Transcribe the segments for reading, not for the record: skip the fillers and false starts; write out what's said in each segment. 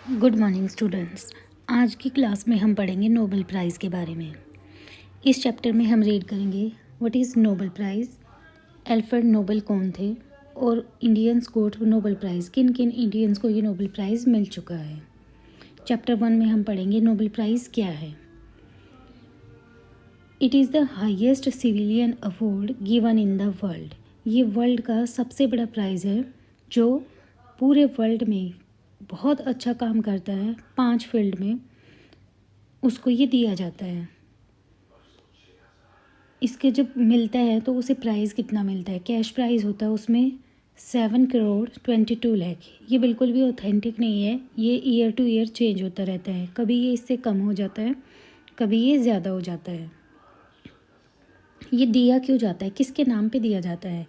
Good morning students. आज की class में हम पढ़ेंगे नोबेल प्राइज़ के बारे में। इस चैप्टर में हम रीड करेंगे what is Nobel prize, Alfred Nobel कौन थे और इंडियंस गोट नोबेल प्राइज़, किन किन इंडियंस को ये नोबेल प्राइज़ मिल चुका है। चैप्टर 1 में हम पढ़ेंगे नोबेल प्राइज़ क्या है। It is the highest civilian award given in the world. ये वर्ल्ड का सबसे बड़ा प्राइज़ है जो पूरे वर्ल्ड में बहुत अच्छा काम करता है 5 फील्ड में, उसको ये दिया जाता है। इसके जब मिलता है तो उसे प्राइज़ कितना मिलता है, कैश प्राइज़ होता है उसमें 7,22,00,000। ये बिल्कुल भी ऑथेंटिक नहीं है, ये ईयर टू ईयर चेंज होता रहता है, कभी ये इससे कम हो जाता है, कभी ये ज़्यादा हो जाता है। ये दिया क्यों जाता है, किसके नाम पे दिया जाता है?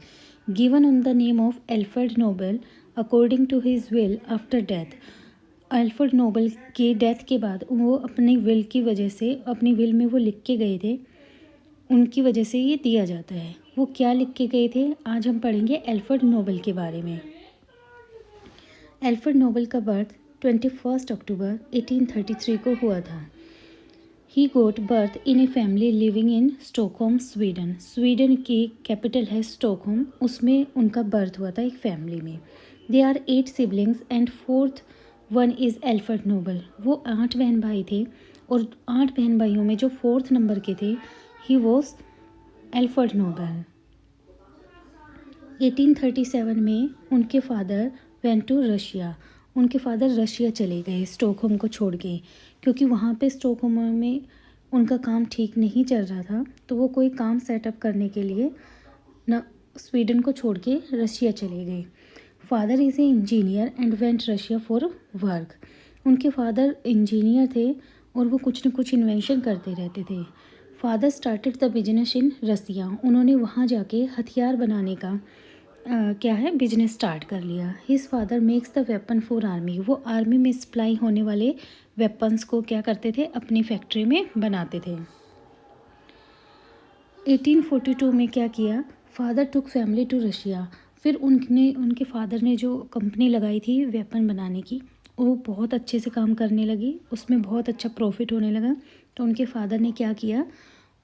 Given on the name of Alfred Nobel according to his will after death. Alfred Nobel के डेथ के बाद वो अपनी विल की वजह से, अपनी विल में वो लिख के गए थे, उनकी वजह से ये दिया जाता है। वो क्या लिख के गए थे, आज हम पढ़ेंगे एल्फ्रेड नोबेल के बारे में। एल्फ्रेड नोबेल का बर्थ 21 अक्टूबर 1833 को हुआ था। He got birth in a family living in Stockholm Sweden. Sweden की कैपिटल है स्टॉकहोम, उसमें उनका बर्थ हुआ था एक फैमिली में। They are 8 siblings and fourth one is Alfred Nobel. वो 8 बहन भाई थे और 8 बहन भाइयों में जो 4th नंबर के थे ही वॉज एल्फ्रेड नोबेल। 1837 में उनके फादर वेंट टू रशिया। उनके फादर रशिया चले गए स्टॉकहोम को छोड़ के, क्योंकि वहाँ पे स्टॉकहोम में उनका काम ठीक नहीं चल रहा था, तो वो कोई काम सेटअप करने के लिए न स्वीडन को छोड़ के रशिया चले गए। Father is a engineer and went Russia for work. उनके फादर इंजीनियर थे और वो कुछ न कुछ इन्वेंशन करते रहते थे। Father started the business in Russia. उन्होंने वहाँ जाके हथियार बनाने का क्या है बिजनेस स्टार्ट कर लिया। His father makes the weapon for army. वो आर्मी में सप्लाई होने वाले वेपन्स को क्या करते थे, अपनी फैक्ट्री में बनाते थे। 1842 में क्या किया, father took family to Russia. फिर उनके फादर ने जो कंपनी लगाई थी वेपन बनाने की, वो बहुत अच्छे से काम करने लगी, उसमें बहुत अच्छा प्रॉफिट होने लगा। तो उनके फादर ने क्या किया,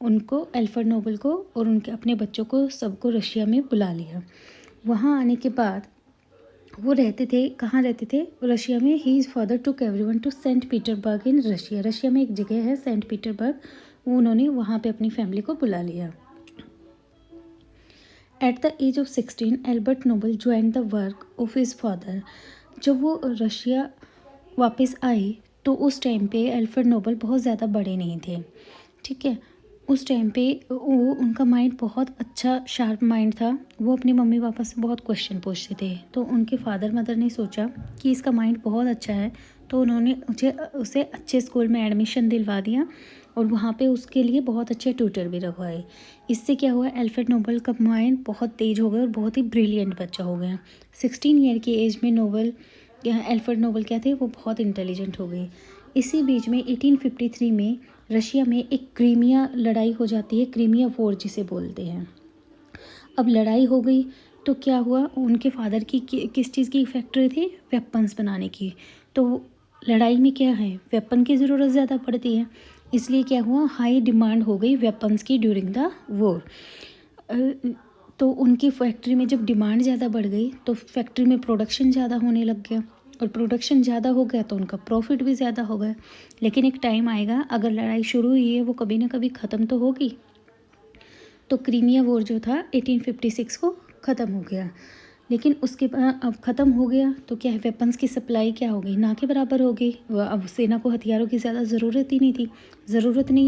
उनको एल्फ्रेड नोबेल को और उनके अपने बच्चों को सबको रशिया में बुला लिया। वहाँ आने के बाद वो रहते थे, कहाँ रहते थे, रशिया में। He is father took everyone to saint Petersburg in Russia. Russia में एक जगह है सेंट पीटर्सबर्ग, वो उन्होंने वहाँ पे अपनी फैमिली को बुला लिया। At the age of 16 Albert Nobel join the work of his father. जब वो रशिया वापस आए तो उस टाइम पे एल्फ्रेड नोबेल बहुत ज़्यादा बड़े नहीं थे, ठीक है। उस टाइम पे वो उनका माइंड बहुत अच्छा शार्प माइंड था। वो अपने मम्मी पापा से बहुत क्वेश्चन पूछते थे, तो उनके फादर मदर ने सोचा कि इसका माइंड बहुत अच्छा है, तो उन्होंने उसे अच्छे स्कूल में एडमिशन दिलवा दिया और वहाँ पे उसके लिए बहुत अच्छे ट्यूटर भी रखवाए। इससे क्या हुआ, एल्फ्रेड नोबेल का माइंड बहुत तेज हो गया और बहुत ही ब्रिलियंट बच्चा हो गया। 16 ईयर की एज में एल्फ्रेड नोबेल क्या थे, वो बहुत इंटेलिजेंट हो गए। इसी बीच में 1853 में रशिया में एक क्रीमिया लड़ाई हो जाती है, क्रीमिया वॉर जिसे बोलते हैं। अब लड़ाई हो गई तो क्या हुआ, उनके फादर की किस चीज़ की फैक्ट्री थी, वेपन्स बनाने की। तो लड़ाई में क्या है, वेपन की ज़रूरत ज़्यादा पड़ती है, इसलिए क्या हुआ, हाई डिमांड हो गई वेपन्स की ड्यूरिंग द वॉर। तो उनकी फैक्ट्री में जब डिमांड ज़्यादा बढ़ गई तो फैक्ट्री में प्रोडक्शन ज़्यादा होने लग गया, और प्रोडक्शन ज़्यादा हो गया तो उनका प्रॉफिट भी ज़्यादा हो गया। लेकिन एक टाइम आएगा, अगर लड़ाई शुरू हुई है वो कभी ना कभी ख़त्म तो होगी। तो क्रीमिया वॉर जो था 1856 को ख़त्म हो गया। लेकिन उसके बाद अब ख़त्म हो गया तो क्या है, वेपन्स की सप्लाई क्या हो गई, ना के बराबर हो गई। अब सेना को हथियारों की ज़्यादा ज़रूरत ही नहीं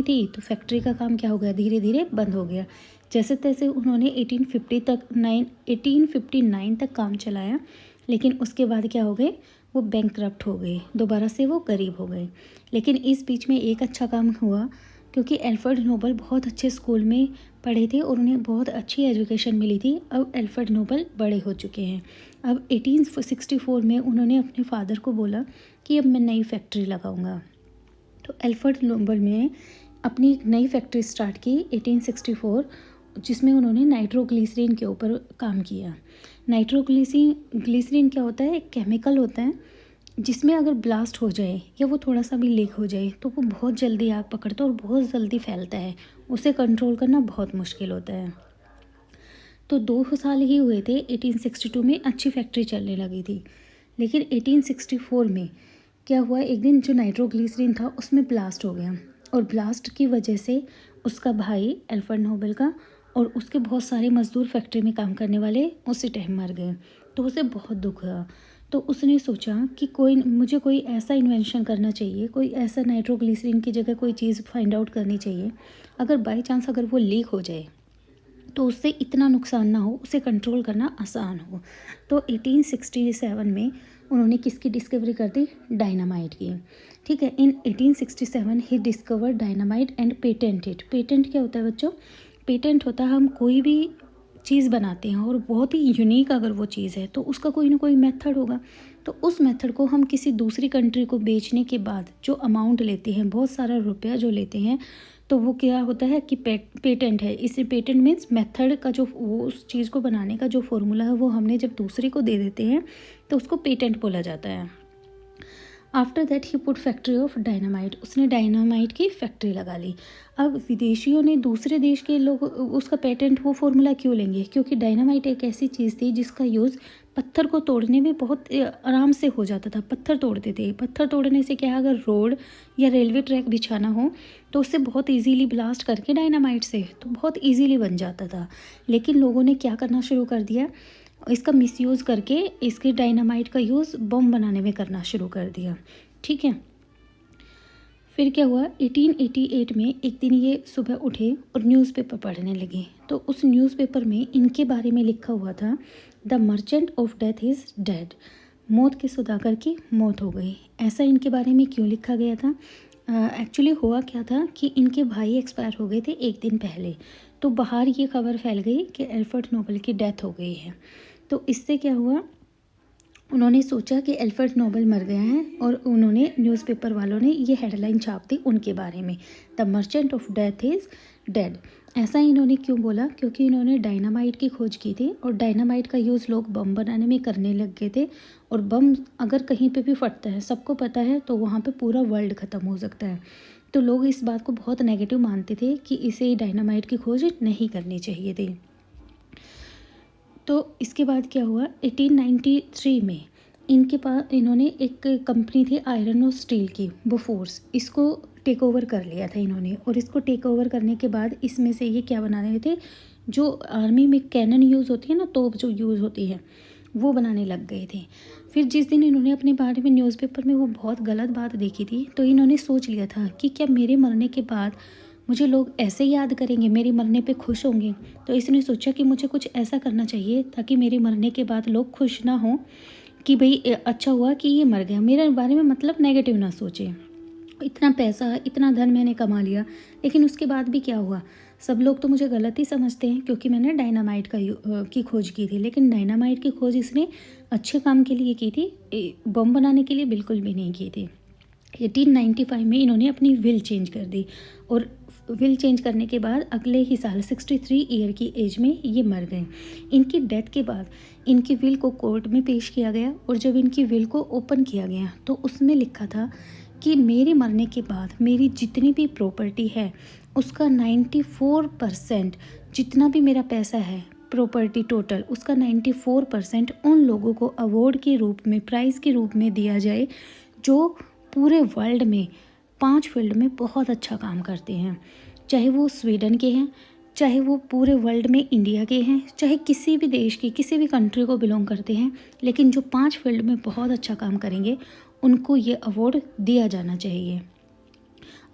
थी, तो फैक्ट्री का काम क्या हो गया, धीरे धीरे बंद हो गया। जैसे तैसे उन्होंने 1859 तक काम चलाया, लेकिन उसके बाद क्या हो गए, वो बैंकक्रप्ट हो गए, दोबारा से वो गरीब हो गए। लेकिन इस बीच में एक अच्छा काम हुआ, क्योंकि एल्फ्रेड नोबेल बहुत अच्छे स्कूल में पढ़े थे और उन्हें बहुत अच्छी एजुकेशन मिली थी। अब एल्फ्रेड नोबेल बड़े हो चुके हैं। अब 1864 में उन्होंने अपने फादर को बोला कि अब मैं नई फैक्ट्री लगाऊंगा। तो एल्फ्रेड नोबेल ने अपनी एक नई फैक्ट्री स्टार्ट की 1864, जिसमें उन्होंने नाइट्रोग्लिसरीन के ऊपर काम किया। नाइट्रोग्लिसरीन क्या होता है, एक केमिकल होता है जिसमें अगर ब्लास्ट हो जाए या वो थोड़ा सा भी लीक हो जाए तो वो बहुत जल्दी आग पकड़ता है और बहुत जल्दी फैलता है। उसे कंट्रोल करना बहुत मुश्किल होता है। तो 2 साल ही हुए थे 1862 में, अच्छी फैक्ट्री चलने लगी थी। लेकिन 1864 में क्या हुआ, एक दिन जो नाइट्रोग्लिसरीन था उसमें ब्लास्ट हो गया, और ब्लास्ट की वजह से उसका भाई अल्फ्रेड नोबेल का और उसके बहुत सारे मजदूर फैक्ट्री में काम करने वाले उसी टाइम मर गए। तो उसे बहुत दुख हुआ। तो उसने सोचा कि मुझे कोई ऐसा इन्वेंशन करना चाहिए, कोई ऐसा नाइट्रोग्लिसरीन की जगह कोई चीज़ फाइंड आउट करनी चाहिए, अगर बाई चांस अगर वो लीक हो जाए तो उससे इतना नुकसान ना हो, उसे कंट्रोल करना आसान हो। तो 1867 में उन्होंने किसकी डिस्कवरी कर दी, डायनामाइट की। ठीक है, in 1867 he discover dynamite and patent it. Patent क्या होता है बच्चों, पेटेंट होता है हम कोई भी चीज़ बनाते हैं और बहुत ही यूनिक अगर वो चीज़ है तो उसका कोई ना कोई मेथड होगा। तो उस मेथड को हम किसी दूसरी कंट्री को बेचने के बाद जो अमाउंट लेते हैं, बहुत सारा रुपया जो लेते हैं, तो वो क्या होता है कि पेटेंट है। इसे पेटेंट मीन्स मेथड का जो वो उस चीज़ को बनाने का जो फॉर्मूला है वो हमने जब दूसरे को दे देते हैं तो उसको पेटेंट बोला जाता है। After that he put factory of dynamite, उसने डायनामाइट की फैक्ट्री लगा ली। अब विदेशियों ने, दूसरे देश के लोग उसका पेटेंट वो फॉर्मूला क्यों लेंगे, क्योंकि डायनामाइट एक ऐसी चीज़ थी जिसका यूज़ पत्थर को तोड़ने में बहुत आराम से हो जाता था। पत्थर तोड़ते थे, पत्थर तोड़ने से क्या है, अगर रोड या रेलवे ट्रैक बिछाना हो तो उससे बहुत इजीली ब्लास्ट करके डायनामाइट से तो बहुत इजीली बन जाता था। लेकिन लोगों ने क्या करना शुरू कर दिया, इसका मिसयूज़ करके इसके डायनामाइट का यूज़ बम बनाने में करना शुरू कर दिया। ठीक है, फिर क्या हुआ, 1888 में एक दिन ये सुबह उठे और न्यूज़पेपर पढ़ने लगे। तो उस न्यूज़पेपर में इनके बारे में लिखा हुआ था, the merchant of death is dead, मौत के सौदागर की मौत हो गई। ऐसा इनके बारे में क्यों लिखा गया था, एक्चुअली हुआ क्या था कि इनके भाई एक्सपायर हो गए थे एक दिन पहले। तो बाहर ये खबर फैल गई कि अल्फ्रेड नोबेल की डेथ हो गई है। तो इससे क्या हुआ, उन्होंने सोचा कि अल्फ्रेड नोबेल मर गया है और उन्होंने न्यूज़पेपर वालों ने ये हेडलाइन छाप दी उनके बारे में, the merchant of death is dead. ऐसा इन्होंने क्यों बोला, क्योंकि इन्होंने डायनामाइट की खोज की थी और डायनामाइट का यूज़ लोग बम बनाने में करने लग गए थे। और बम अगर कहीं पे भी फटता है, सबको पता है, तो वहाँ पे पूरा वर्ल्ड ख़त्म हो सकता है। तो लोग इस बात को बहुत नेगेटिव मानते थे कि इसे डायनामाइट की खोज नहीं करनी चाहिए थी। तो इसके बाद क्या हुआ, 1893 में इनके पास इन्होंने एक कंपनी थी आयरन और स्टील की, बोफोर्स, इसको टेक ओवर कर लिया था इन्होंने। और इसको टेक ओवर करने के बाद इसमें से ये क्या बनाने थे, जो आर्मी में कैनन यूज़ होती है ना, तोप जो यूज़ होती है, वो बनाने लग गए थे। फिर जिस दिन इन्होंने अपने बारे में न्यूज़पेपर में वो बहुत गलत बात देखी थी, तो इन्होंने सोच लिया था कि क्या मेरे मरने के बाद मुझे लोग ऐसे याद करेंगे, मेरे मरने पे खुश होंगे। तो इसने सोचा कि मुझे कुछ ऐसा करना चाहिए ताकि मेरे मरने के बाद लोग खुश ना हों कि भाई अच्छा हुआ कि ये मर गया, मेरे बारे में मतलब नेगेटिव ना सोचे। इतना पैसा, इतना धन मैंने कमा लिया, लेकिन उसके बाद भी क्या हुआ, सब लोग तो मुझे गलत ही समझते हैं क्योंकि मैंने डायनामाइट की खोज की थी। लेकिन डायनामाइट की खोज इसने अच्छे काम के लिए की थी, बम बनाने के लिए बिल्कुल भी नहीं की थी। 1895 में इन्होंने अपनी विल चेंज कर दी और विल चेंज करने के बाद अगले ही साल 63 ईयर की एज में ये मर गए। इनकी डेथ के बाद इनकी विल को कोर्ट में पेश किया गया और जब इनकी विल को ओपन किया गया तो उसमें लिखा था कि मेरे मरने के बाद मेरी जितनी भी प्रॉपर्टी है उसका 94% जितना भी मेरा पैसा है, प्रॉपर्टी टोटल, उसका 94% उन लोगों को अवार्ड के रूप में, प्राइज़ के रूप में दिया जाए जो पूरे वर्ल्ड में 5 फील्ड में बहुत अच्छा काम करते हैं। चाहे वो स्वीडन के हैं, चाहे वो पूरे वर्ल्ड में इंडिया के हैं, चाहे किसी भी देश की, किसी भी कंट्री को बिलोंग करते हैं, लेकिन जो 5 फील्ड में बहुत अच्छा काम करेंगे उनको ये अवार्ड दिया जाना चाहिए।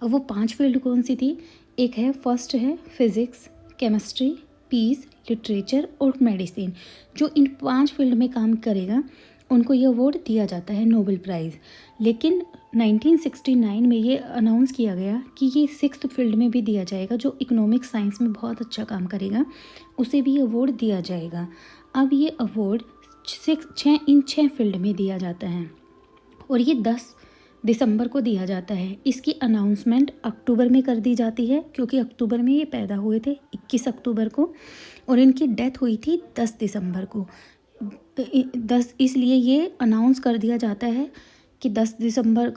अब वो 5 फील्ड कौन सी थी, एक है, फर्स्ट है फिज़िक्स, केमिस्ट्री, पीस, लिटरेचर और मेडिसिन। जो इन 5 फील्ड में काम करेगा उनको ये अवार्ड दिया जाता है, नोबेल प्राइज़। लेकिन 1969 में ये अनाउंस किया गया कि ये 6th फील्ड में भी दिया जाएगा, जो इकोनॉमिक साइंस में बहुत अच्छा काम करेगा उसे भी अवार्ड दिया जाएगा। अब ये अवार्ड 6 फील्ड में दिया जाता है और ये 10 दिसंबर को दिया जाता है। इसकी अनाउंसमेंट अक्टूबर में कर दी जाती है क्योंकि अक्टूबर में ये पैदा हुए थे, 21 अक्टूबर को, और इनकी डेथ हुई थी 10 दिसंबर को। 10 इसलिए ये अनाउंस कर दिया जाता है कि 10 दिसंबर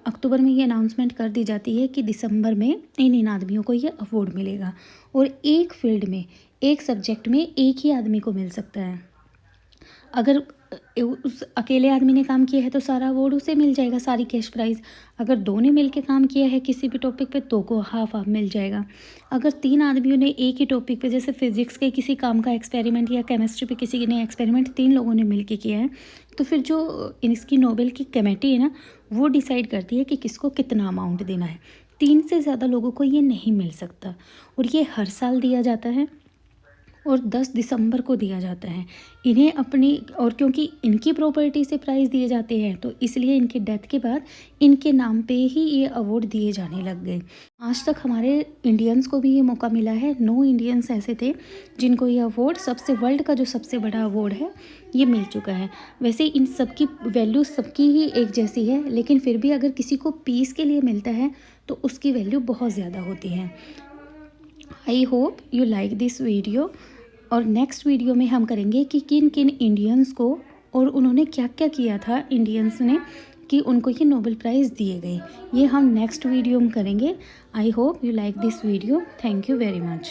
अक्टूबर में ये अनाउंसमेंट कर दी जाती है कि दिसंबर में इन आदमियों को ये अवार्ड मिलेगा, और एक फील्ड में, एक सब्जेक्ट में एक ही आदमी को मिल सकता है। अगर उस अकेले आदमी ने काम किया है तो सारा अवार्ड उसे मिल जाएगा, सारी कैश प्राइज़। अगर दो ने मिल के काम किया है किसी भी टॉपिक पे तो को हाफ हाफ मिल जाएगा। अगर 3 आदमियों ने एक ही टॉपिक पे, जैसे फिज़िक्स के किसी काम का एक्सपेरिमेंट या केमिस्ट्री पे किसी ने एक्सपेरिमेंट 3 लोगों ने मिल के किया है, तो फिर जो इसकी नोबेल की कमेटी है ना, वो डिसाइड करती है कि किसको कितना अमाउंट देना है। 3 से ज़्यादा लोगों को ये नहीं मिल सकता, और ये हर साल दिया जाता है और 10 दिसंबर को दिया जाता है इन्हें अपनी। और क्योंकि इनकी प्रॉपर्टी से प्राइज़ दिए जाते हैं तो इसलिए इनकी डेथ के बाद इनके नाम पे ही ये अवार्ड दिए जाने लग गए। आज तक हमारे इंडियंस को भी ये मौका मिला है, 9 इंडियंस ऐसे थे जिनको ये अवार्ड, सबसे वर्ल्ड का जो सबसे बड़ा अवार्ड है, ये मिल चुका है। वैसे इन सब की वैल्यू सबकी ही एक जैसी है, लेकिन फिर भी अगर किसी को पीस के लिए मिलता है तो उसकी वैल्यू बहुत ज़्यादा होती है। I hope you like this video. और नेक्स्ट वीडियो में हम करेंगे कि किन किन इंडियंस को और उन्होंने क्या क्या किया था इंडियंस ने कि उनको ये नोबेल प्राइज़ दिए गए। ये हम नेक्स्ट वीडियो में करेंगे। I hope you like this video. Thank you very much.